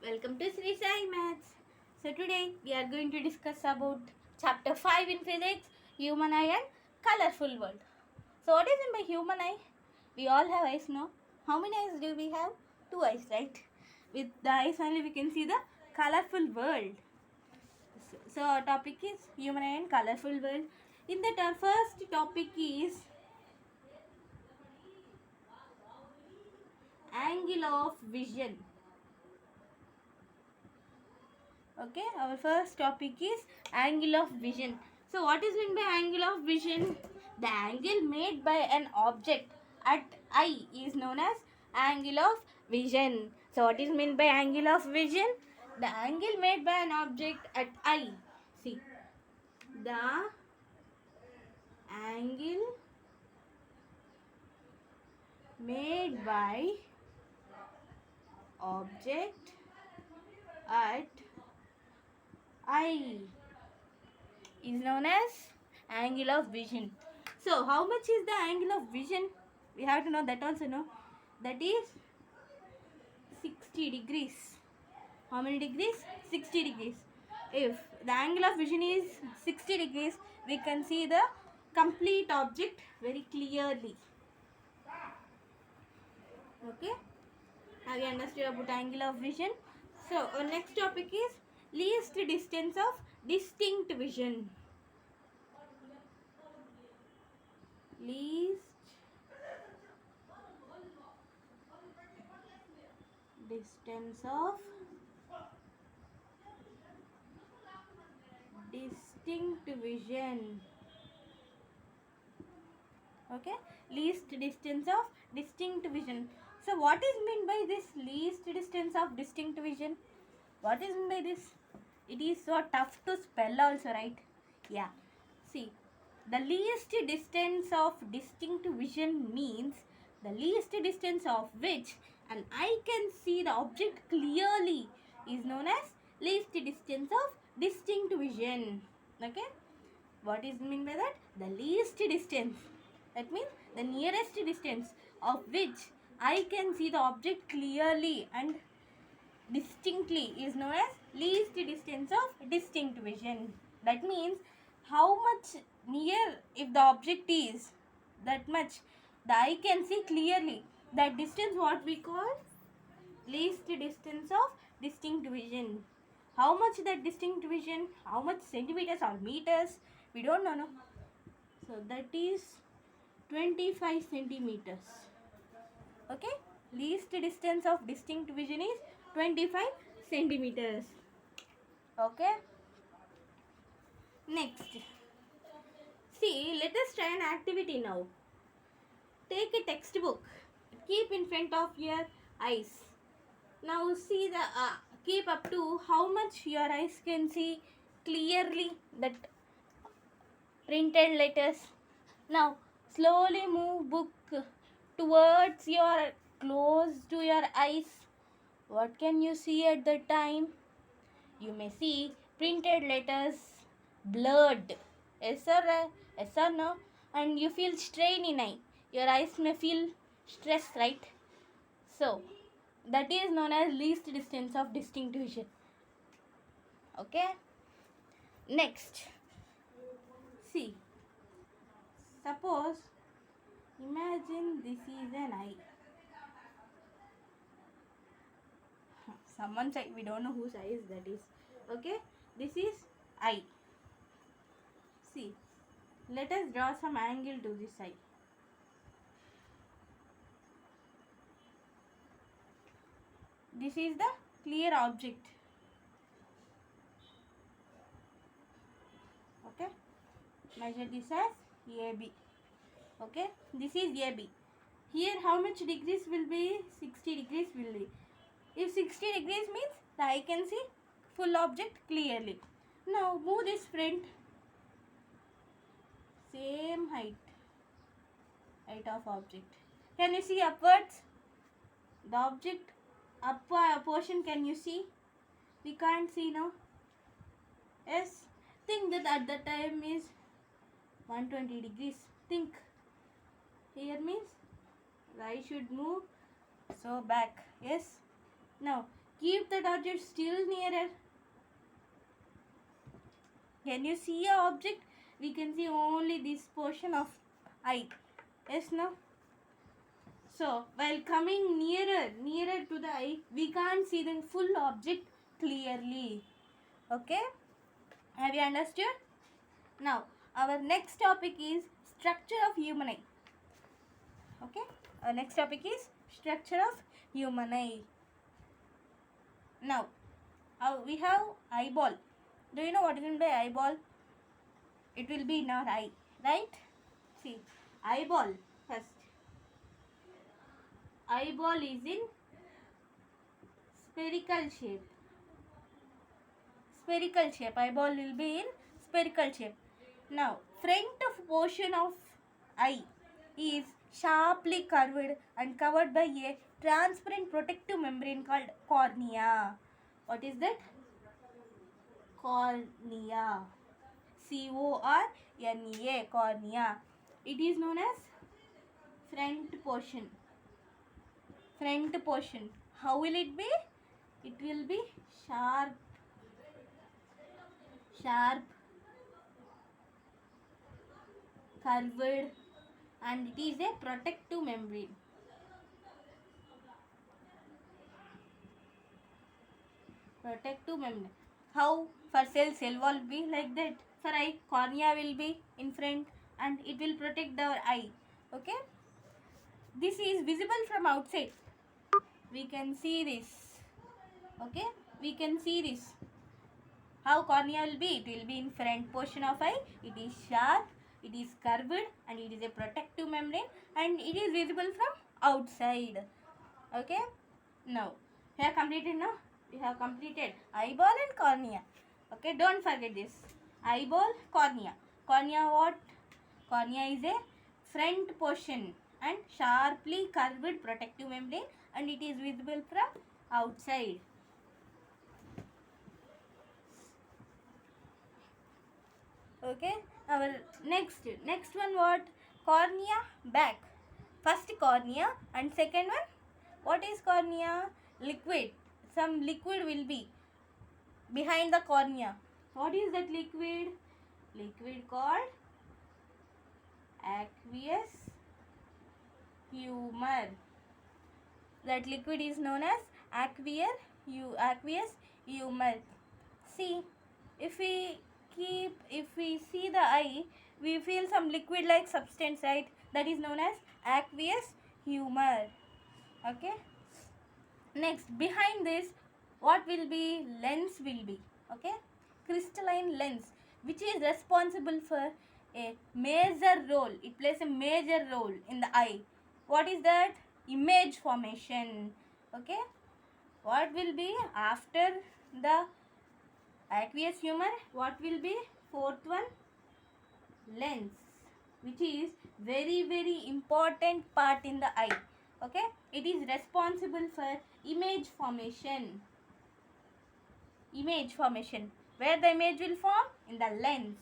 Welcome to Sri Sai Maths. So today we are going to discuss about chapter 5 in physics, human eye and colorful world. So what is in by human eye? We all have eyes, no? How many eyes do we have? Two eyes, right? With the eyes only we can see the colorful world. So our topic is human eye and colorful world. In that our first topic is angle of vision. Okay, our first topic is angle of vision. So what is meant by angle of vision? The angle made by an object at eye is known as angle of vision. So what is meant by angle of vision? The angle made by an object at eye. See, the angle made by object at eye is known as angle of vision. So how much is the angle of vision? We have to know that also, no? That is 60 degrees. How many degrees? 60 degrees. If the angle of vision is 60 degrees, we can see the complete object very clearly. Okay? Have you understood about angle of vision? So our next topic is least distance of distinct vision. Least distance of distinct vision. Okay, least distance of distinct vision. So what is meant by this least distance of distinct vision? What is meant by this? It is so tough to spell also, right? Yeah, see, the least distance of distinct vision means the least distance of which an eye can see the object clearly is known as least distance of distinct vision. Okay, what is mean by that? The least distance, that means the nearest distance of which I can see the object clearly and distinctly is known as least distance of distinct vision. That means how much near if the object is, that much the eye can see clearly. That distance what we call least distance of distinct vision. How much that distinct vision? How much centimeters or meters? We don't know, no? So that is 25 centimeters. Okay, least distance of distinct vision is 25 centimeters. Okay, next, see, let us try an activity now. Take a textbook, keep in front of your eyes. Now see the keep up to how much your eyes can see clearly that printed letters. Now slowly move book towards your close to your eyes. What can you see at the time? You may see printed letters blurred. Yes or no? And you feel strain in eye. Your eyes may feel stress, right? So that is known as least distance of distinct vision. Okay. Next, see. Suppose, imagine this is an eye. Someone's eye. We don't know whose eye is that is. Okay. This is eye. See. Let us draw some angle to this eye. This is the clear object. Okay. Measure this as AB. Okay. This is AB. Here how much degrees will be? 60 degrees will be. If 60 degrees means the eye can see full object clearly. Now move this front. Same height of object. Can you see upwards? The object upper portion can you see? We can't see now. Yes. Think that at the time is 120 degrees. Think. Here means I should move so back. Yes. Now Keep that object still nearer. Can you see a object? We can see only this portion of eye. Yes, no? So, while coming nearer to the eye, we can't see the full object clearly. Okay? Have you understood? Now, our next topic is structure of human eye. Okay? Our next topic is structure of human eye. Now, we have eyeball. Do you know what is meant by eyeball? It will be in our eye, right? See, eyeball first. Eyeball is in spherical shape. Spherical shape. Eyeball will be in spherical shape. Now, front of portion of eye is sharply curved and covered by a transparent protective membrane called cornea. What is that? Cornea. Cornea. Cornea. It is known as front portion. Front portion. How will it be? It will be sharp, curved, and it is a protective membrane. Protective membrane. How? For cell wall will be like that. For eye, cornea will be in front and it will protect our eye. Okay? This is visible from outside. We can see this. Okay? We can see this. How cornea will be? It will be in front portion of eye. It is sharp, it is curved, and it is a protective membrane, and it is visible from outside. Okay? Now, we have completed now. We have completed eyeball and cornea. Okay, don't forget this. Eyeball, cornea. Cornea what? Cornea is a front portion and sharply curved protective membrane, and it is visible from outside. Okay, our next one what? Cornea, back. First cornea and second one, what is cornea? Liquid. Some liquid will be behind the cornea. What is that liquid? Liquid called aqueous humor. That liquid is known as aqueous humor. See, if we see the eye, we feel some liquid like substance, right? That is known as aqueous humor. Okay. Next, behind this, what will be? Lens will be. Okay. Crystalline lens, which is responsible for a major role. It plays a major role in the eye. What is that? Image formation. Okay. What will be after the aqueous humor? What will be? Fourth one, lens, which is very important part in the eye. Okay, it is responsible for image formation. Where the image will form? In the lens.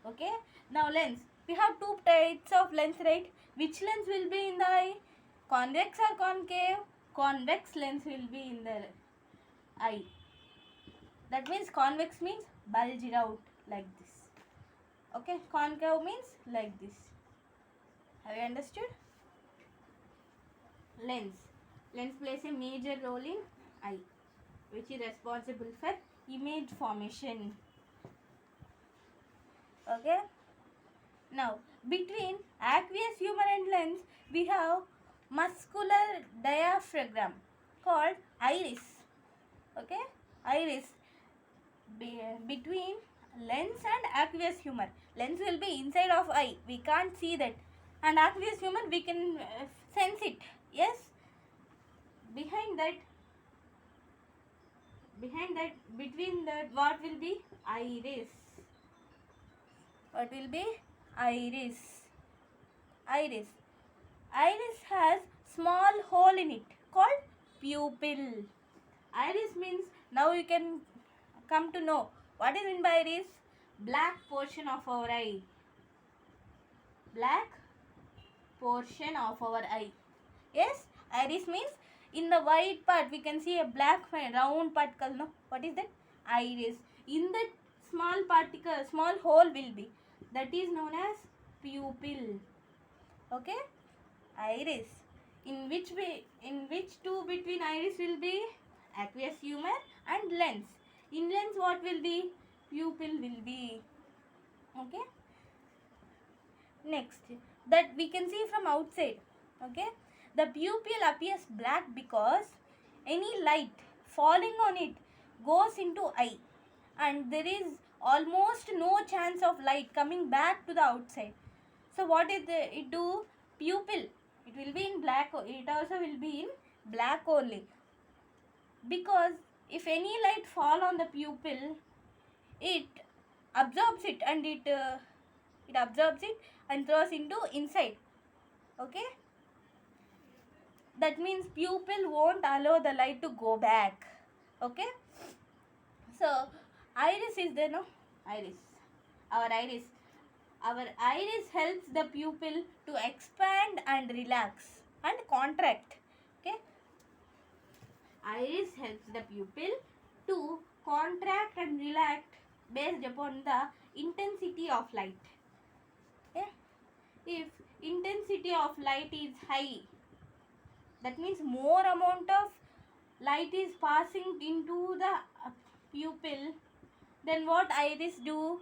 Okay, now lens, we have two types of lens, right? Which lens will be in the eye? Convex or concave? Convex lens will be in the eye. That means convex means bulged out like this. Okay, concave means like this. Have you understood? Lens plays a major role in eye, which is responsible for image formation. Okay, now between aqueous humor and lens we have muscular diaphragm called iris. Okay, iris. Between lens and aqueous humor, lens will be inside of eye, we can't see that, and aqueous humor we can sense it. Yes, behind that, between that, what will be? Iris. What will be? Iris. Iris has small hole in it called pupil. Iris means, now you can come to know what is meant by iris. Black portion of our eye. Black portion of our eye. Yes, iris means In the white part we can see a black round particle, no? What is that? Iris. In that small particle, small hole will be, that is known as pupil. Okay, iris. In which way, in which two between iris will be? Aqueous humor and lens. In lens what will be? Pupil will be. Okay, next, that we can see from outside. Okay, the pupil appears black because any light falling on it goes into eye, and there is almost no chance of light coming back to the outside. So what is it do? Pupil, it will be in black, it also will be in black only, because if any light fall on the pupil, it absorbs it, and it absorbs it and throws into inside. Okay, that means pupil won't allow the light to go back. Okay, so iris is there, no? Iris, our iris, our iris helps the pupil to expand and relax and contract. Okay, iris helps the pupil to contract and relax based upon the intensity of light. Okay, if intensity of light is high, that means more amount of light is passing into the pupil, then what iris do?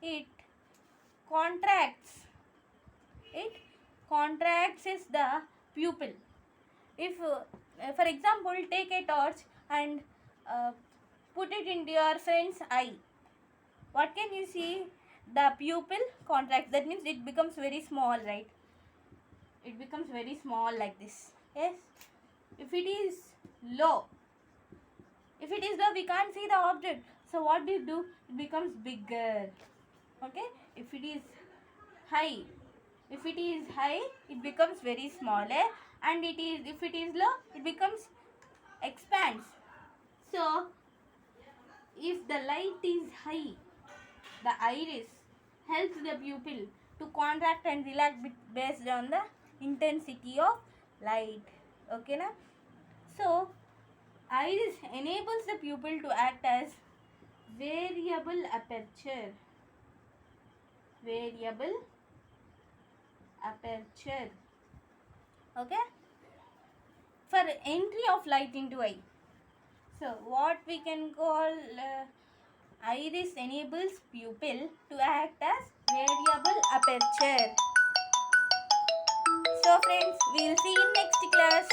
It contracts, it contracts is the pupil. If for example, take a torch and put it into your friend's eye, what can you see? The pupil contracts, that means it becomes very small, right? It becomes very small like this. Yes, if it is low, if it is low, we can't see the object, so what do you do? It becomes bigger. Okay, if it is high, if it is high, it becomes very small, and it is, if it is low, it becomes expands. So if the light is high, the iris helps the pupil to contract and relax based on the intensity of light. Okay, na? So iris enables the pupil to act as variable aperture. Variable aperture. Okay, for entry of light into eye. So what we can call iris enables pupil to act as variable aperture. So friends, we will see in next class.